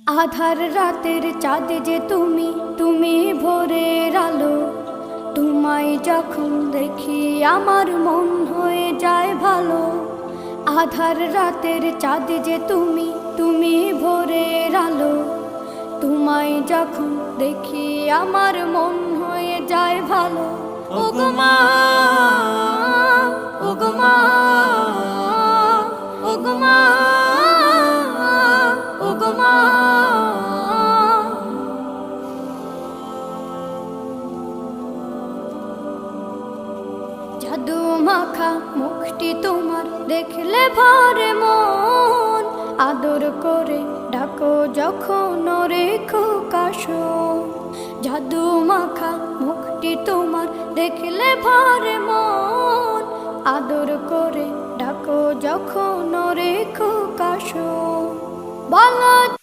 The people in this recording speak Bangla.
আধার রাতের চাঁদ যে তুমি, তুমি ভোরের আলো। তোমায় যখন দেখি আমার মন হয়ে যায় ভালো। আধার রাতের চাঁদ যে তুমি, তুমি ভোরের আলো। তোমায় যখন দেখি আমার মন হয়ে যায় ভালো। ওগো মা, ওগো মা, ওগো মা, ওগো মা। জাদু মাখা মুখটি তোমার দেখলে ভরে মন। আদর করে ডাকো যখন রেখো কাশন। জাদু মাখা মুখটি তোমার দেখলে ভরে মন। আদর করে ডাকো যখন রেখো কাশন। বলো